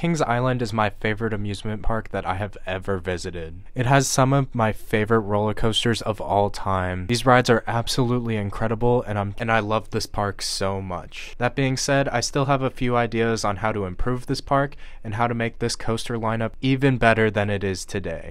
Kings Island is my favorite amusement park that I have ever visited. It has some of my favorite roller coasters of all time. These rides are absolutely incredible, and I love this park so much. That being said, I still have a few ideas on how to improve this park and how to make this coaster lineup even better than it is today.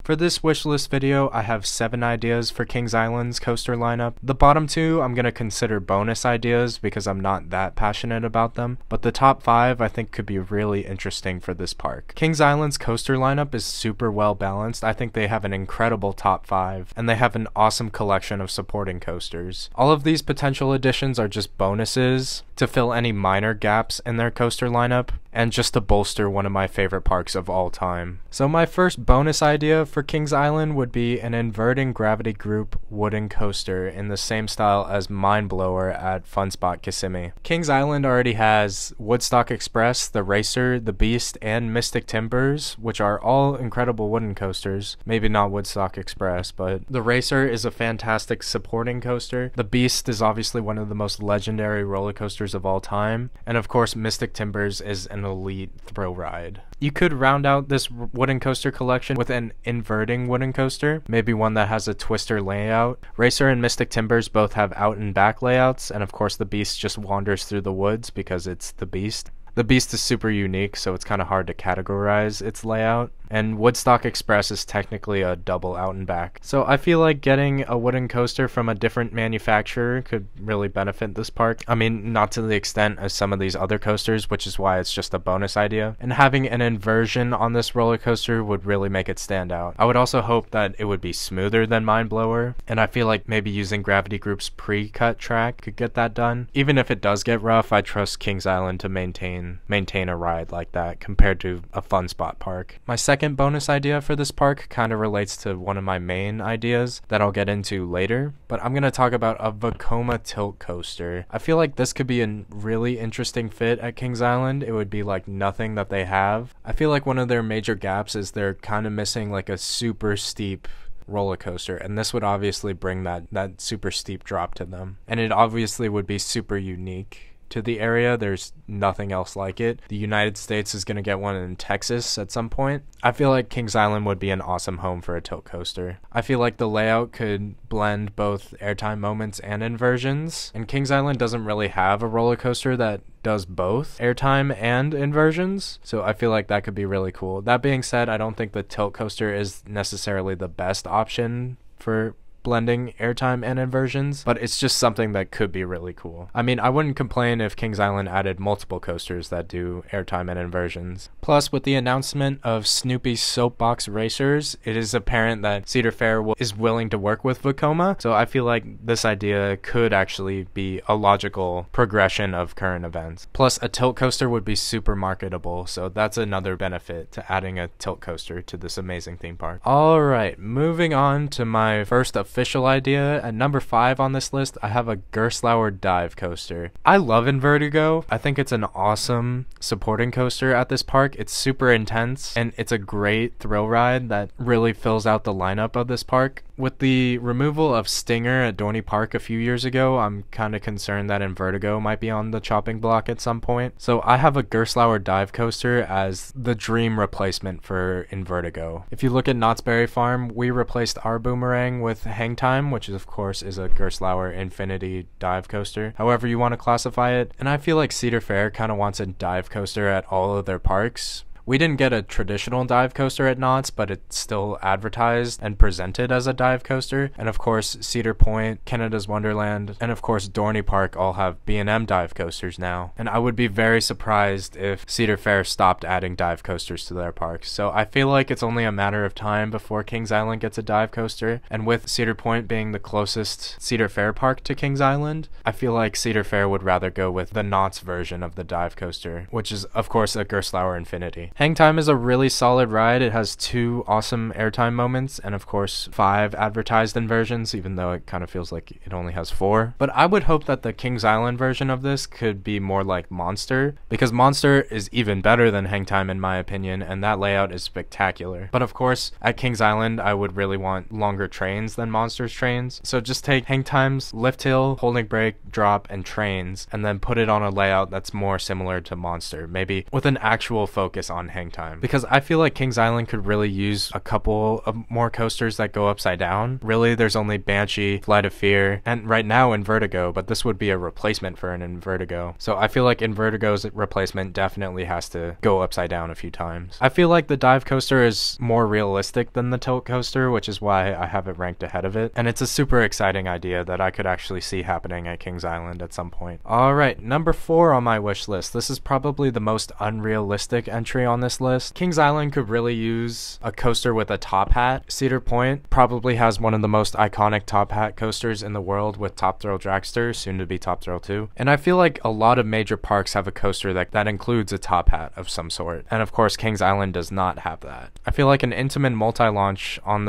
For this wishlist video, I have 7 ideas for Kings Island's coaster lineup. The bottom 2 I'm going to consider bonus ideas because I'm not that passionate about them, but the top 5 I think could be really interesting for this park. Kings Island's coaster lineup is super well balanced. I think they have an incredible top 5, and they have an awesome collection of supporting coasters. All of these potential additions are just bonuses to fill any minor gaps in their coaster lineup, and just to bolster one of my favorite parks of all time. So my first bonus idea for Kings Island would be an inverting gravity group wooden coaster in the same style as Mind Blower at Fun Spot Kissimmee. Kings Island already has Woodstock Express, the Racer, the Beast, and Mystic Timbers, which are all incredible wooden coasters. Maybe not Woodstock Express, but the Racer is a fantastic supporting coaster. The Beast is obviously one of the most legendary roller coasters of all time, and of course Mystic Timbers is an elite thrill ride. You could round out this wooden coaster collection with an inverting wooden coaster, maybe one that has a twister layout. Racer and Mystic Timbers both have out and back layouts, and of course the Beast just wanders through the woods because it's the Beast. The Beast is super unique, so it's kind of hard to categorize its layout, and Woodstock Express is technically a double out and back. So I feel like getting a wooden coaster from a different manufacturer could really benefit this park. I mean, not to the extent as some of these other coasters, which is why it's just a bonus idea. And having an inversion on this roller coaster would really make it stand out. I would also hope that it would be smoother than Mind Blower, and I feel like maybe using Gravity Group's pre-cut track could get that done. Even if it does get rough, I trust Kings Island to maintain a ride like that compared to a Fun Spot park. My second bonus idea for this park kind of relates to one of my main ideas that I'll get into later, but I'm going to talk about a Vekoma tilt coaster. I feel like this could be a really interesting fit at Kings Island. It would be like nothing that they have. I feel like one of their major gaps is they're kind of missing like a super steep roller coaster, and this would obviously bring that super steep drop to them, and it obviously would be super unique to the area. There's nothing else like it. The United States is going to get one in Texas at some point. I feel like Kings Island would be an awesome home for a tilt coaster. I feel like the layout could blend both airtime moments and inversions, and Kings Island doesn't really have a roller coaster that does both airtime and inversions, so I feel like that could be really cool. That being said, I don't think the tilt coaster is necessarily the best option for blending airtime and inversions, but it's just something that could be really cool. I mean, I wouldn't complain if Kings Island added multiple coasters that do airtime and inversions. Plus, with the announcement of Snoopy's Soapbox Racers, it is apparent that Cedar Fair is willing to work with Vekoma, so I feel like this idea could actually be a logical progression of current events. Plus, a tilt coaster would be super marketable, so that's another benefit to adding a tilt coaster to this amazing theme park. Alright, moving on to my first official idea. At number 5 on this list, I have a Gerstlauer dive coaster. I love Invertigo. I think it's an awesome supporting coaster at this park. It's super intense, and it's a great thrill ride that really fills out the lineup of this park. With the removal of Stinger at Dorney Park a few years ago, I'm kind of concerned that Invertigo might be on the chopping block at some point. So I have a Gerstlauer dive coaster as the dream replacement for Invertigo. If you look at Knott's Berry Farm, we replaced our Boomerang with Hang Time, which is, of course is a Gerstlauer Infinity dive coaster, however you want to classify it. And I feel like Cedar Fair kind of wants a dive coaster at all of their parks. We didn't get a traditional dive coaster at Knott's, but it's still advertised and presented as a dive coaster. And of course, Cedar Point, Canada's Wonderland, and of course Dorney Park all have B&M dive coasters now. And I would be very surprised if Cedar Fair stopped adding dive coasters to their parks. So I feel like it's only a matter of time before Kings Island gets a dive coaster. And with Cedar Point being the closest Cedar Fair park to Kings Island, I feel like Cedar Fair would rather go with the Knott's version of the dive coaster, which is of course a Gerstlauer Infinity. Hang Time is a really solid ride. It has 2 awesome airtime moments, and of course 5 advertised inversions, even though it kind of feels like it only has 4. But I would hope that the Kings Island version of this could be more like Monster, because Monster is even better than Hang Time in my opinion, and that layout is spectacular. But of course, at Kings Island, I would really want longer trains than Monster's trains. So just take Hang Time's lift hill, holding brake, drop, and trains, and then put it on a layout that's more similar to Monster, maybe with an actual focus on Hang Time. Because I feel like Kings Island could really use a couple of more coasters that go upside down. Really, there's only Banshee, Flight of Fear, and right now Invertigo, but this would be a replacement for an Invertigo. So I feel like Invertigo's replacement definitely has to go upside down a few times. I feel like the dive coaster is more realistic than the tilt coaster, which is why I have it ranked ahead of it. And it's a super exciting idea that I could actually see happening at Kings Island at some point. Alright, number 4 on my wish list. This is probably the most unrealistic entry on this list. Kings Island could really use a coaster with a top hat. Cedar Point probably has one of the most iconic top hat coasters in the world with Top Thrill Dragster, soon to be Top Thrill 2. And I feel like a lot of major parks have a coaster that includes a top hat of some sort. And of course, Kings Island does not have that. I feel like an Intamin multi-launch in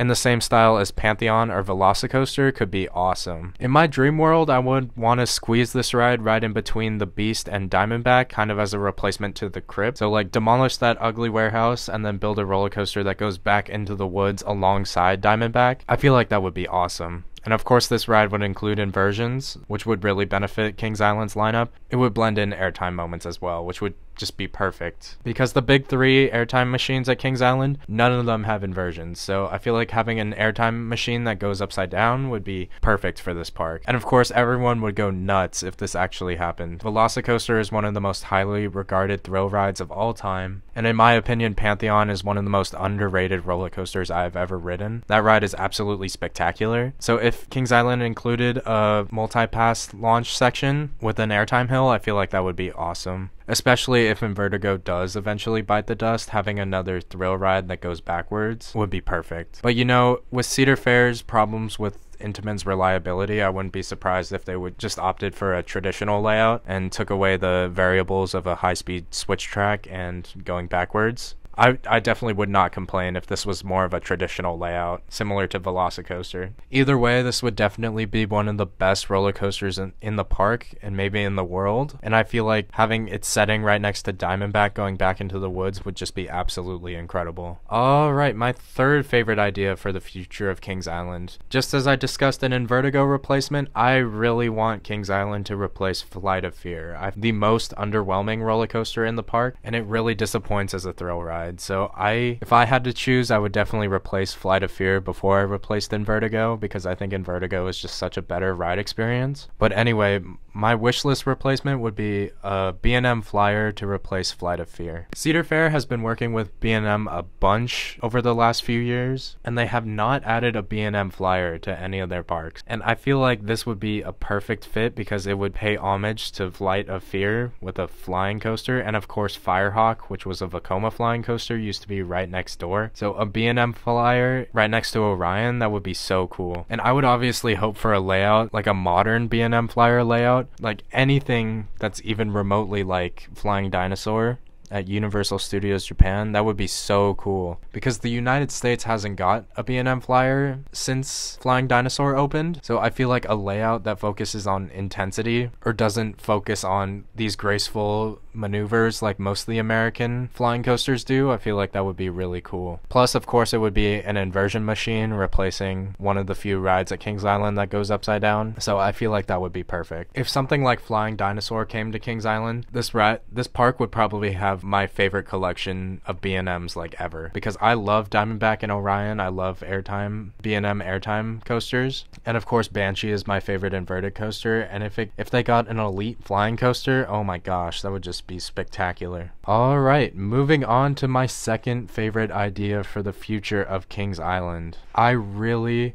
the same style as Pantheon or Velocicoaster could be awesome. In my dream world, I would want to squeeze this ride right in between the Beast and Diamondback, kind of as a replacement to the Crypt. So like demolish that ugly warehouse and then build a roller coaster that goes back into the woods alongside Diamondback. I feel like that would be awesome. And of course this ride would include inversions, which would really benefit Kings Island's lineup. It would blend in airtime moments as well, which would just be perfect. Because the big 3 airtime machines at Kings Island, none of them have inversions. So I feel like having an airtime machine that goes upside down would be perfect for this park. And of course everyone would go nuts if this actually happened. Velocicoaster is one of the most highly regarded thrill rides of all time. And in my opinion, Pantheon is one of the most underrated roller coasters I've ever ridden. That ride is absolutely spectacular. So if Kings Island included a multi-pass launch section with an airtime hill, I feel like that would be awesome. Especially if Invertigo does eventually bite the dust, having another thrill ride that goes backwards would be perfect. But you know, with Cedar Fair's problems with Intamin's reliability, I wouldn't be surprised if they would just opted for a traditional layout and took away the variables of a high-speed switch track and going backwards. I definitely would not complain if this was more of a traditional layout, similar to Velocicoaster. Either way, this would definitely be one of the best roller coasters in the park and maybe in the world. And I feel like having its setting right next to Diamondback going back into the woods would just be absolutely incredible. Alright, my third favorite idea for the future of Kings Island. Just as I discussed an Invertigo replacement, I really want Kings Island to replace Flight of Fear. The most underwhelming roller coaster in the park, and it really disappoints as a thrill ride. So if I had to choose, I would definitely replace Flight of Fear before I replaced Invertigo, because I think Invertigo is just such a better ride experience. But anyway, my wishlist replacement would be a B&M Flyer to replace Flight of Fear. Cedar Fair has been working with B&M a bunch over the last few years, and they have not added a B&M Flyer to any of their parks. And I feel like this would be a perfect fit because it would pay homage to Flight of Fear with a flying coaster, and of course Firehawk, which was a Vekoma flying coaster, used to be right next door. So a B&M Flyer right next to Orion, that would be so cool. And I would obviously hope for a layout, like a modern B&M Flyer layout, like anything that's even remotely like Flying Dinosaur at Universal Studios Japan. That would be so cool, because the United States hasn't got a B&M Flyer since Flying Dinosaur opened. So I feel like a layout that focuses on intensity or doesn't focus on these graceful maneuvers like most of the American flying coasters do, I feel like that would be really cool. Plus, of course, it would be an inversion machine replacing one of the few rides at Kings Island that goes upside down. So I feel like that would be perfect. If something like Flying Dinosaur came to Kings Island, this park would probably have my favorite collection of B&Ms like ever, because I love Diamondback and Orion. I love B&M airtime coasters, and of course Banshee is my favorite inverted coaster. And if they got an elite flying coaster, oh my gosh, that would just be spectacular. Alright, moving on to my second favorite idea for the future of Kings Island. I really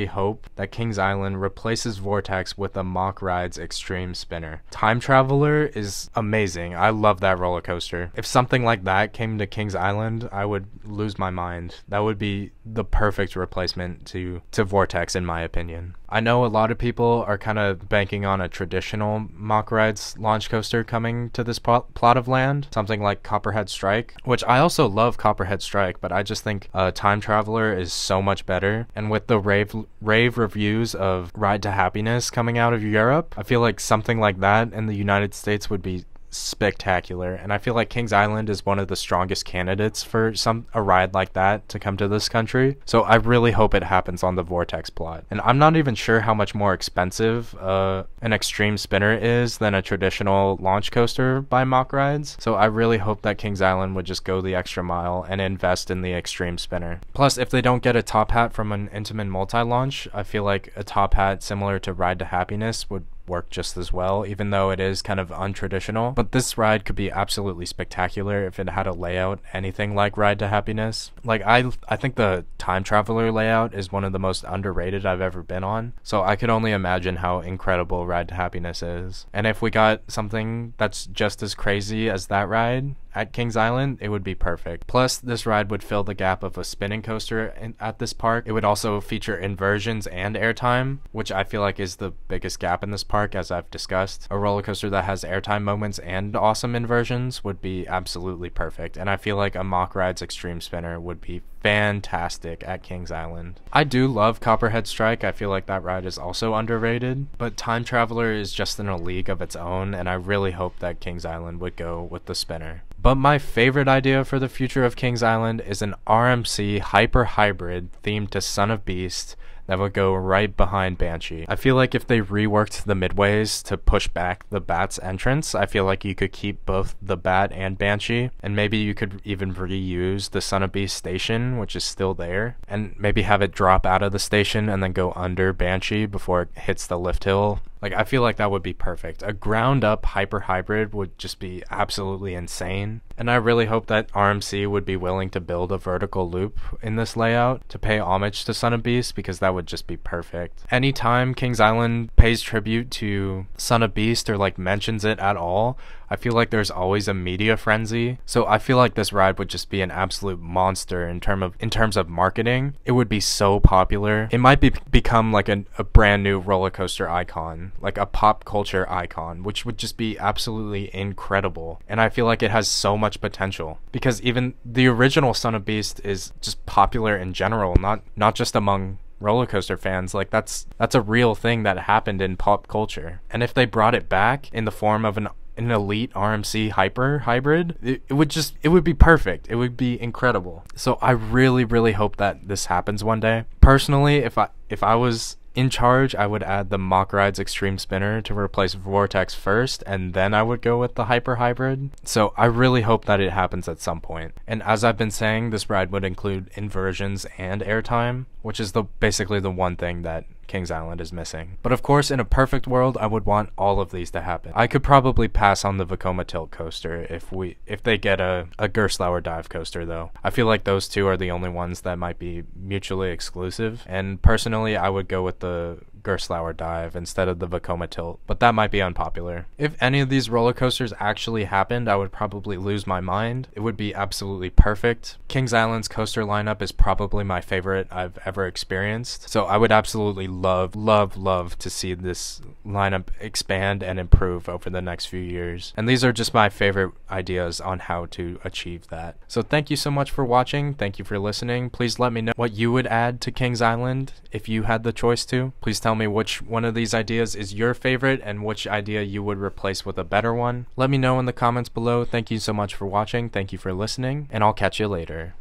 hope that Kings Island replaces Vortex with a Mach Rides Extreme Spinner. Time Traveler is amazing. I love that roller coaster. If something like that came to Kings Island, I would lose my mind. That would be the perfect replacement to Vortex, in my opinion. I know a lot of people are kind of banking on a traditional Mach Rides launch coaster coming to this plot of land, something like Copperhead Strike, which I also love Copperhead Strike, but I just think Time Traveler is so much better. And with the rave reviews of Ride to Happiness coming out of Europe, I feel like something like that in the United States would be spectacular, and I feel like Kings Island is one of the strongest candidates for a ride like that to come to this country. So I really hope it happens on the Vortex plot. And I'm not even sure how much more expensive an extreme spinner is than a traditional launch coaster by Mach Rides. So I really hope that Kings Island would just go the extra mile and invest in the extreme spinner. Plus, if they don't get a top hat from an Intamin multi-launch, I feel like a top hat similar to Ride to Happiness would work just as well, even though it is kind of untraditional. But this ride could be absolutely spectacular if it had a layout anything like Ride to Happiness. Like, I think the Time Traveler layout is one of the most underrated I've ever been on, so I could only imagine how incredible Ride to Happiness is. And if we got something that's just as crazy as that ride at Kings Island, it would be perfect. Plus, this ride would fill the gap of a spinning coaster at this park. It would also feature inversions and airtime, which I feel like is the biggest gap in this park, as I've discussed. A roller coaster that has airtime moments and awesome inversions would be absolutely perfect, and I feel like a Mach Rides Extreme Spinner would be fantastic at Kings Island. I do love Copperhead Strike. I feel like that ride is also underrated, but Time Traveler is just in a league of its own, and I really hope that Kings Island would go with the spinner. But my favorite idea for the future of Kings Island is an RMC Hyper Hybrid themed to Son of Beast that would go right behind Banshee. I feel like if they reworked the midways to push back the Bat's entrance, I feel like you could keep both the Bat and Banshee, and maybe you could even reuse the Son of Beast station, which is still there, and maybe have it drop out of the station and then go under Banshee before it hits the lift hill. Like, I feel like that would be perfect. A ground up Hyper Hybrid would just be absolutely insane. And I really hope that RMC would be willing to build a vertical loop in this layout to pay homage to Son of Beast, because that would just be perfect. Anytime Kings Island pays tribute to Son of Beast or like mentions it at all, I feel like there's always a media frenzy. So I feel like this ride would just be an absolute monster in terms of marketing. It would be so popular. It might become like a brand new roller coaster icon, like a pop culture icon, which would just be absolutely incredible. And I feel like it has so much potential, because even the original Son of Beast is just popular in general, not just among roller coaster fans. Like, that's a real thing that happened in pop culture. And if they brought it back in the form of an elite RMC Hyper Hybrid, it would be perfect. It would be incredible. So I really, really hope that this happens one day. Personally, if I was in charge, I would add the Mach Rides Extreme Spinner to replace Vortex first, and then I would go with the Hyper Hybrid. So I really hope that it happens at some point. And as I've been saying, this ride would include inversions and airtime, which is basically the one thing that Kings Island is missing. But of course, in a perfect world, I would want all of these to happen. I could probably pass on the Vekoma Tilt coaster if they get a Gerstlauer dive coaster, though. I feel like those two are the only ones that might be mutually exclusive, and personally, I would go with the Gerstlauer dive instead of the Vekoma Tilt, but that might be unpopular. If any of these roller coasters actually happened, I would probably lose my mind. It would be absolutely perfect. Kings Island's coaster lineup is probably my favorite I've ever experienced, so I would absolutely love to see this lineup expand and improve over the next few years. And these are just my favorite ideas on how to achieve that. So thank you so much for watching. Thank you for listening. Please let me know what you would add to Kings Island if you had the choice to. Please tell me which one of these ideas is your favorite and which idea you would replace with a better one. Let me know in the comments below. Thank you so much for watching. Thank you for listening, and I'll catch you later.